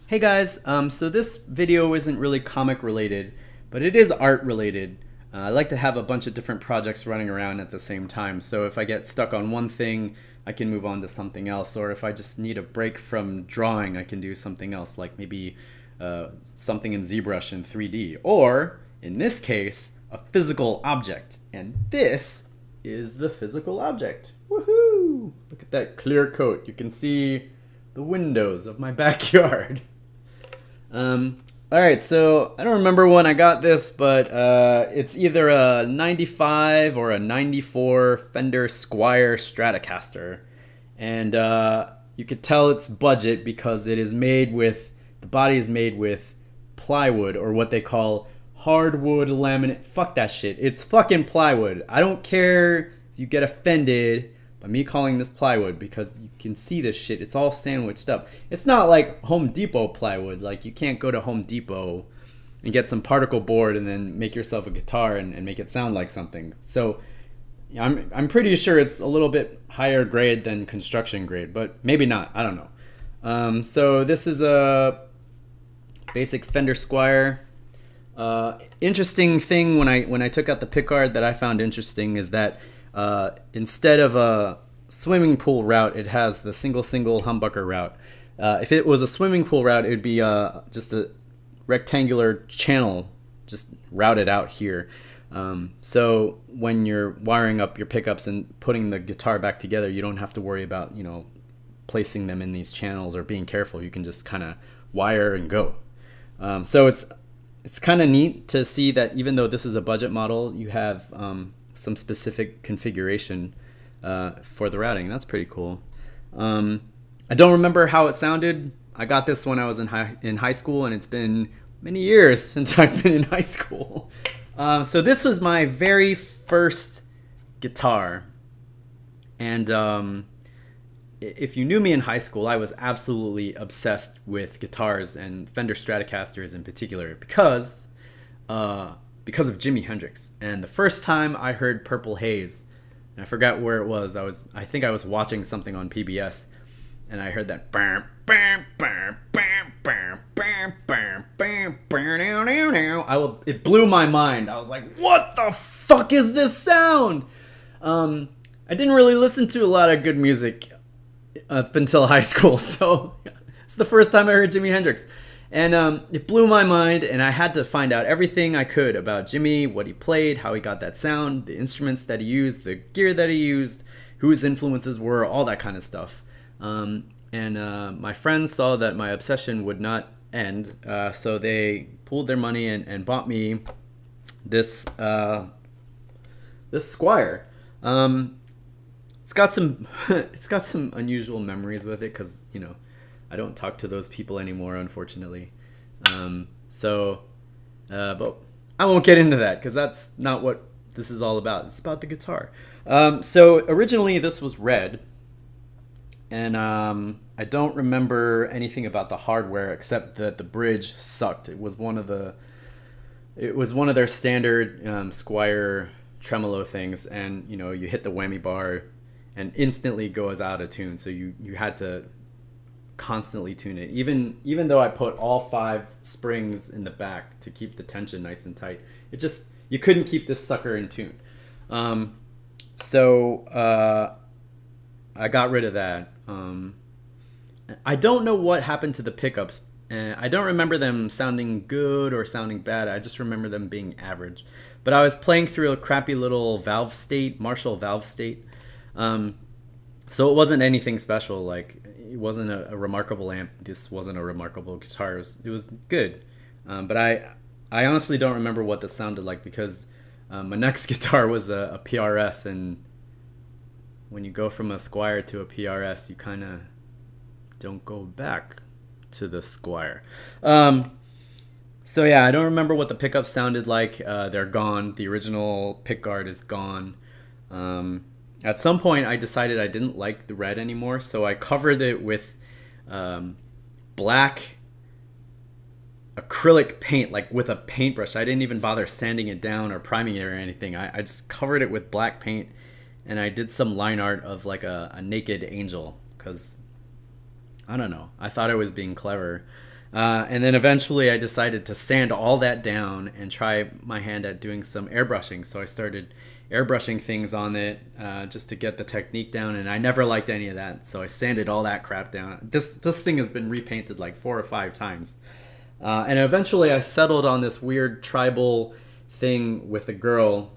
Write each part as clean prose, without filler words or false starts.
Hey guys, so this video isn't really comic related, but it is art related. I like to have a bunch of different projects running around at the same time, so if I get stuck on one thing, I can move on to something else, or if I just need a break from drawing, I can do something else, like maybe something in ZBrush in 3D, or in this case, a physical object. And this is the physical object. Woohoo! Look at that clear coat. You can see the windows of my backyard. All right, so I don't remember when I got this, but it's either a 95 or a 94 Fender Squire Stratocaster. And you could tell it's budget because it is made with, the body is made with plywood, or what they call hardwood laminate. Fuck that shit. It's fucking plywood. I don't care if you get offended by me calling this plywood, because you can see this shit. It's all sandwiched up. It's not like Home Depot plywood. Like, you can't go to Home Depot and get some particle board and then make yourself a guitar and make it sound like something. So I'm pretty sure it's a little bit higher grade than construction grade, but maybe not. I don't know. So this is a basic Fender Squire. Interesting thing when I took out the pickguard that I found interesting is that instead of a swimming pool route, it has the single humbucker route. If it was a swimming pool route, it would be just a rectangular channel just routed out here. So when you're wiring up your pickups and putting the guitar back together, you don't have to worry about, placing them in these channels or being careful. You can just kind of wire and go. So it's kind of neat to see that even though this is a budget model, you have some specific configuration for the routing. That's pretty cool. I don't remember how it sounded. I got this when I was in high school, and it's been many years since I've been in high school. So this was my very first guitar. And if you knew me in high school, I was absolutely obsessed with guitars and Fender Stratocasters in particular because of Jimi Hendrix. And the first time I heard Purple Haze, and I forgot where it was. I think I was watching something on PBS, and I heard that bam bam bam bam bam bam bam bam bam. It blew my mind. I was like, "What the fuck is this sound?" I didn't really listen to a lot of good music up until high school, so it's the first time I heard Jimi Hendrix. And it blew my mind, and I had to find out everything I could about Jimmy, what he played, how he got that sound, the instruments that he used, the gear that he used, who his influences were, all that kind of stuff. And my friends saw that my obsession would not end, so they pooled their money and bought me this Squire. It's got some it's got some unusual memories with it because I don't talk to those people anymore, unfortunately. But I won't get into that because that's not what this is all about. It's about the guitar. So originally this was red, and I don't remember anything about the hardware except that the bridge sucked. It was one of their standard Squire tremolo things, and you hit the whammy bar and instantly goes out of tune. So you had to constantly tune it, even though I put all 5 springs in the back to keep the tension nice and tight. You couldn't keep this sucker in tune. So I got rid of that. I don't know what happened to the pickups. I don't remember them sounding good or sounding bad. I just remember them being average. But I was playing through a crappy little Marshall valve state. So it wasn't anything special. Like, it wasn't a remarkable amp. This wasn't a remarkable guitar. It was good. But I honestly don't remember what this sounded like because my next guitar was a PRS, and when you go from a Squire to a PRS, you kind of don't go back to the Squire. So yeah, I don't remember what the pickups sounded like. They're gone. The original pickguard is gone. At some point, I decided I didn't like the red anymore, so I covered it with black acrylic paint, like with a paintbrush. I didn't even bother sanding it down or priming it or anything. I just covered it with black paint, and I did some line art of like a naked angel because I don't know. I thought I was being clever. And then eventually I decided to sand all that down and try my hand at doing some airbrushing. So I started airbrushing things on it just to get the technique down, and I never liked any of that. So I sanded all that crap down. This thing has been repainted like 4 or 5 times. And eventually I settled on this weird tribal thing with a girl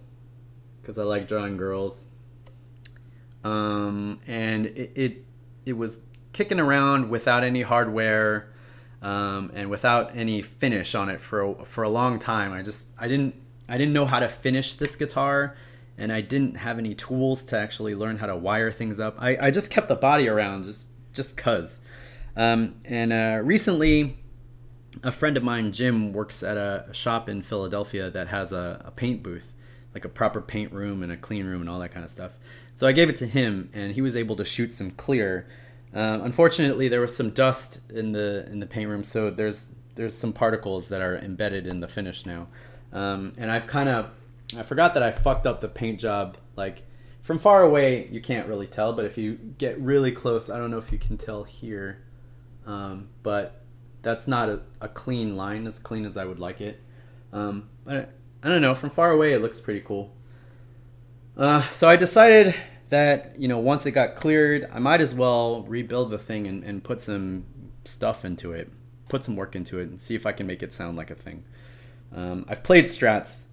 because I like drawing girls. And it was kicking around without any hardware and without any finish on it for a long time. I didn't know how to finish this guitar, and I didn't have any tools to actually learn how to wire things up. I just kept the body around just cuz. Recently, a friend of mine, Jim, works at a shop in Philadelphia that has a paint booth, like a proper paint room and a clean room and all that kind of stuff. So I gave it to him, and he was able to shoot some clear. Unfortunately, there was some dust in the paint room, so there's some particles that are embedded in the finish now. And I forgot that I fucked up the paint job. Like, from far away, you can't really tell, but if you get really close, I don't know if you can tell here, but that's not a clean line, as clean as I would like it. But I don't know, from far away, it looks pretty cool. So I decided that, once it got cleared, I might as well rebuild the thing and put some stuff into it, put some work into it, and see if I can make it sound like a thing. I've played Strats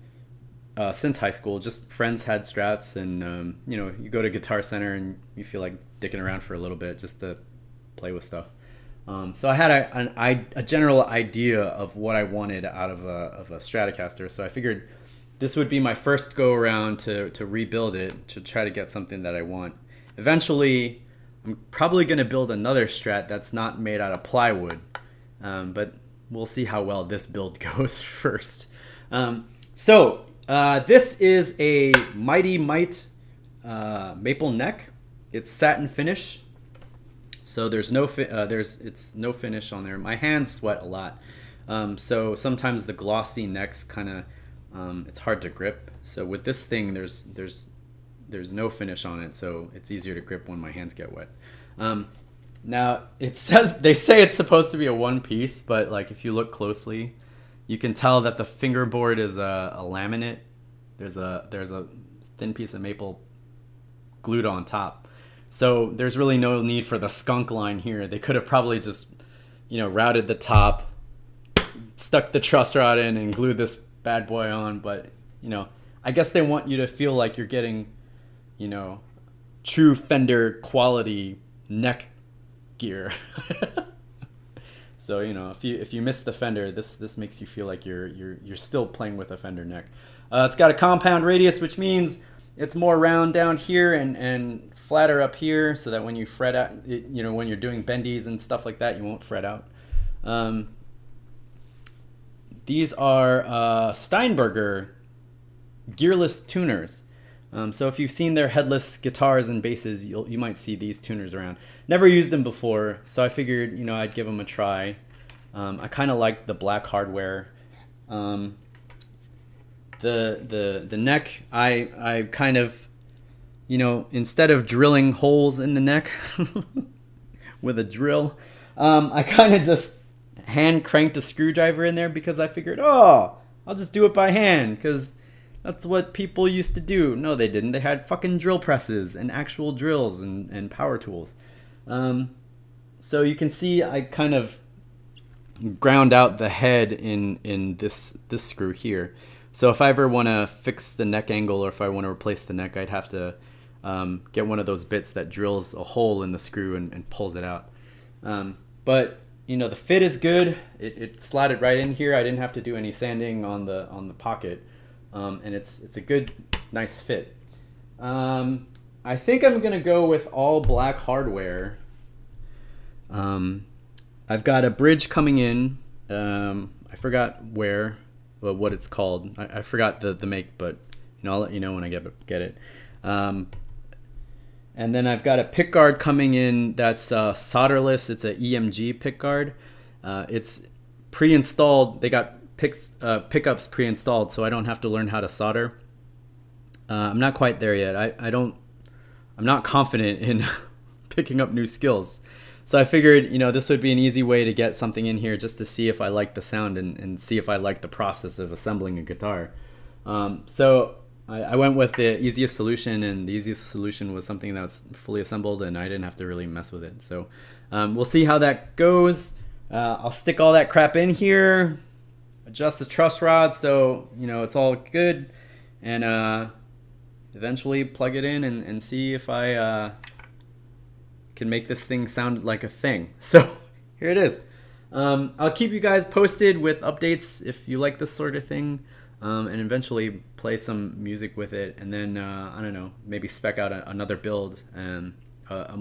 since high school. Just friends had Strats, and you go to Guitar Center and you feel like dicking around for a little bit just to play with stuff. So I had a general idea of what I wanted out of a Stratocaster. So I figured this would be my first go around to rebuild it, to try to get something that I want. Eventually, I'm probably going to build another Strat that's not made out of plywood, but we'll see how well this build goes first. This is a Mighty Might maple neck. It's satin finish, so there's no finish on there. My hands sweat a lot, so sometimes the glossy necks kind of it's hard to grip. So with this thing, there's no finish on it, so it's easier to grip when my hands get wet. Now they say it's supposed to be a one piece, but like if you look closely, you can tell that the fingerboard is a laminate. There's a thin piece of maple glued on top. So there's really no need for the skunk line here. They could have probably just, routed the top, stuck the truss rod in, and glued this bad boy on. But, I guess they want you to feel like you're getting, true Fender quality neck gear. So, if you miss the Fender, this makes you feel like you're still playing with a Fender neck. It's got a compound radius, which means it's more round down here and flatter up here, so that when you fret out, when you're doing bendies and stuff like that, you won't fret out. These are Steinberger gearless tuners. So if you've seen their headless guitars and basses, you might see these tuners around. Never used them before, so I figured I'd give them a try. I kind of like the black hardware. The neck, I kind of, instead of drilling holes in the neck with a drill, I kind of just hand cranked a screwdriver in there because I figured, I'll just do it by hand because that's what people used to do. No, they didn't. They had fucking drill presses and actual drills and power tools. So you can see I kind of ground out the head in this screw here. So if I ever want to fix the neck angle, or if I want to replace the neck, I'd have to get one of those bits that drills a hole in the screw and pulls it out. But the fit is good. It slotted right in here. I didn't have to do any sanding on the pocket, and it's a good, nice fit. I think I'm gonna go with all black hardware. I've got a bridge coming in. I forgot what it's called. I forgot the make, but I'll let you know when I get it. And then I've got a pickguard coming in that's solderless. It's a EMG pickguard. It's pre-installed. They got pickups pre-installed, so I don't have to learn how to solder. I'm not quite there yet. I'm not confident in picking up new skills. So I figured, this would be an easy way to get something in here just to see if I like the sound and see if I like the process of assembling a guitar. So I went with the easiest solution, and the easiest solution was something that's fully assembled, and I didn't have to really mess with it. So we'll see how that goes. I'll stick all that crap in here, adjust the truss rod so it's all good, and eventually plug it in and see if I can make this thing sound like a thing. So here it is. I'll keep you guys posted with updates if you like this sort of thing. And eventually play some music with it, and then I don't know, maybe spec out another build, and a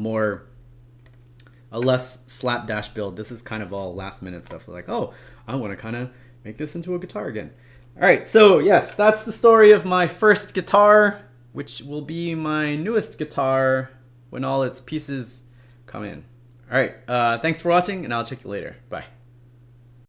less slapdash build. This is kind of all last minute stuff. Like, oh, I want to kind of make this into a guitar again. All right, so yes, that's the story of my first guitar, which will be my newest guitar when all its pieces come in. All right, thanks for watching, and I'll check you later. Bye.